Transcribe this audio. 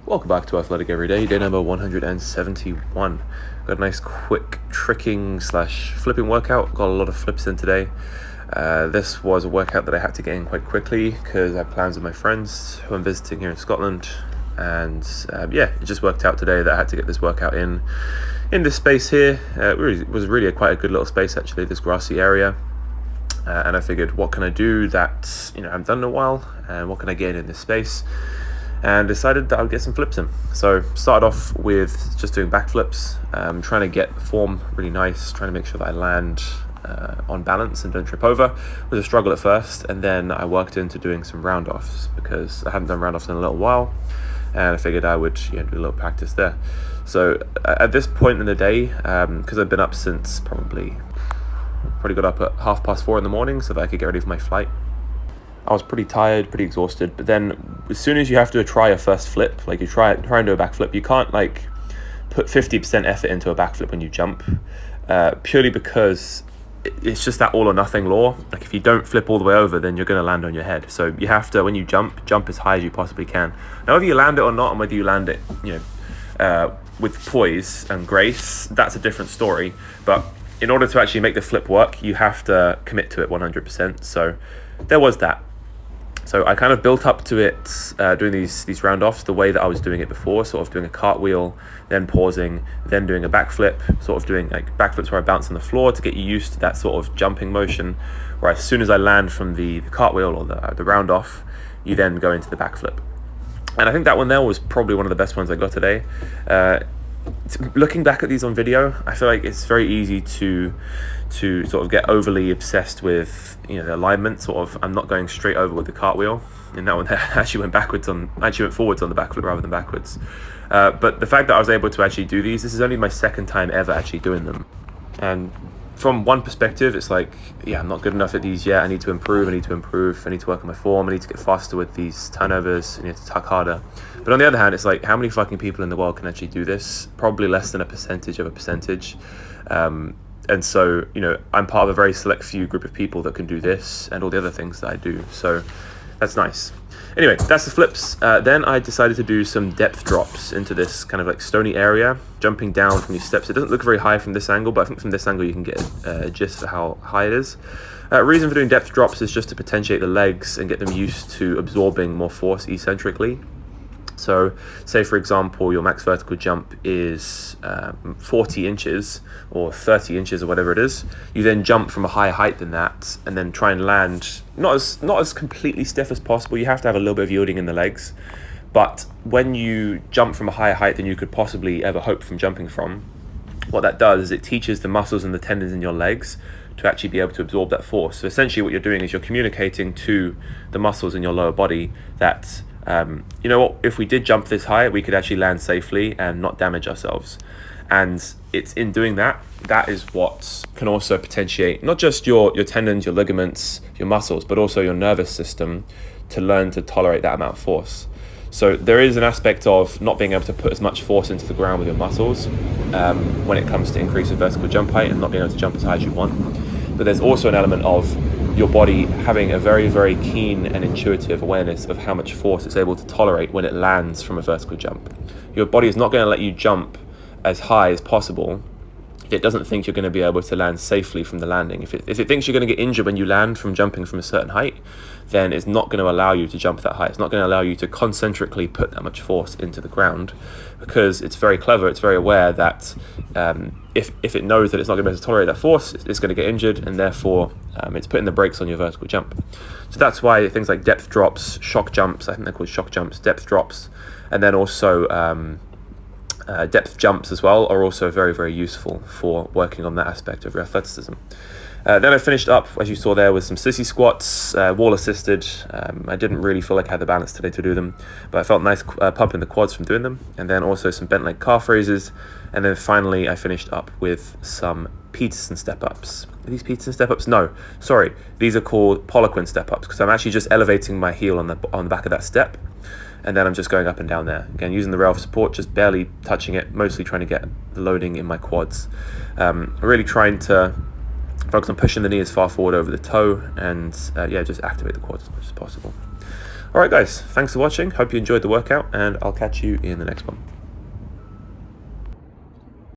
Welcome back to Athletic Everyday, day number 171. Got a nice quick tricking slash flipping workout. Got a lot of flips in today. This was a workout that I had to get in quite quickly because I have plans with my friends who I'm visiting here in Scotland. And it just worked out today that I had to get this workout in this space here. It was really quite a good little space actually, this grassy area. And I figured, what can I do that I haven't done in a while, and what can I get in this space? And decided that I would get some flips in. So started off with just doing backflips, trying to get form really nice, trying to make sure that I land on balance and don't trip over. It was a struggle at first, and then I worked into doing some round-offs because I hadn't done round-offs in a little while, and I figured I would do a little practice there. So at this point in the day, because I've been up since probably got up at 4:30 in the morning so that I could get ready for my flight. I was pretty tired, pretty exhausted, but then as soon as you have to try a first flip, like you try and do a backflip, you can't like put 50% effort into a backflip when you jump, purely because it's just that all or nothing law. Like if you don't flip all the way over, then you're going to land on your head. So you have to, when you jump as high as you possibly can. Now whether you land it or not, and whether you land it, with poise and grace, that's a different story. But in order to actually make the flip work, you have to commit to it 100%. So there was that. So I kind of built up to it, doing these round-offs the way that I was doing it before, sort of doing a cartwheel, then pausing, then doing a backflip, sort of doing like backflips where I bounce on the floor to get you used to that sort of jumping motion, where as soon as I land from the cartwheel or the round-off, you then go into the backflip. And I think that one there was probably one of the best ones I got today. Looking back at these on video, I feel like it's very easy to sort of get overly obsessed with the alignment. Sort of, I'm not going straight over with the cartwheel, and that one there actually went forwards on the backflip rather than backwards. But the fact that I was able to actually do these, this is only my second time ever actually doing them, and from one perspective, it's like, I'm not good enough at these yet. I need to improve. I need to work on my form. I need to get faster with these turnovers. I need to tuck harder. But on the other hand, it's like, how many fucking people in the world can actually do this? Probably less than a percentage of a percentage. And so, I'm part of a very select few group of people that can do this and all the other things that I do. So that's nice. Anyway, that's the flips. Then I decided to do some depth drops into this kind of like stony area, jumping down from these steps. It doesn't look very high from this angle, but I think from this angle you can get a gist for how high it is. Reason for doing depth drops is just to potentiate the legs and get them used to absorbing more force eccentrically. So say for example your max vertical jump is 40 inches or 30 inches or whatever it is. You then jump from a higher height than that and then try and land not as completely stiff as possible. You have to have a little bit of yielding in the legs, but when you jump from a higher height than you could possibly ever hope from jumping from, what that does is it teaches the muscles and the tendons in your legs to actually be able to absorb that force. So essentially what you're doing is you're communicating to the muscles in your lower body that if we did jump this high, we could actually land safely and not damage ourselves. And it's in doing that is what can also potentiate not just your tendons, your ligaments, your muscles, but also your nervous system to learn to tolerate that amount of force. So there is an aspect of not being able to put as much force into the ground with your muscles when it comes to increasing vertical jump height and not being able to jump as high as you want. But there's also an element of your body having a very, very keen and intuitive awareness of how much force it's able to tolerate when it lands from a vertical jump. Your body is not going to let you jump as high as possible if it doesn't think you're going to be able to land safely from the landing. If it thinks you're going to get injured when you land from jumping from a certain height, then it's not going to allow you to jump that high. It's not going to allow you to concentrically put that much force into the ground, because it's very clever, it's very aware that if it knows that it's not going to be able to tolerate that force, it's going to get injured, and therefore it's putting the brakes on your vertical jump. So that's why things like depth drops, shock jumps, I think they're called shock jumps, depth drops, and then also depth jumps as well are also very, very useful for working on that aspect of your athleticism. Then I finished up, as you saw there, with some sissy squats, wall assisted. I didn't really feel like I had the balance today to do them, but I felt nice pumping the quads from doing them. And then also some bent leg calf raises. And then finally I finished up with some Peterson step-ups. Are these Peterson step-ups? No, sorry. These are called Poliquin step-ups, because I'm actually just elevating my heel on the back of that step. And then I'm just going up and down there. Again, using the rail for support, just barely touching it, mostly trying to get the loading in my quads. Really trying to focus on pushing the knee as far forward over the toe and just activate the quads as much as possible. Alright guys, thanks for watching, hope you enjoyed the workout, and I'll catch you in the next one.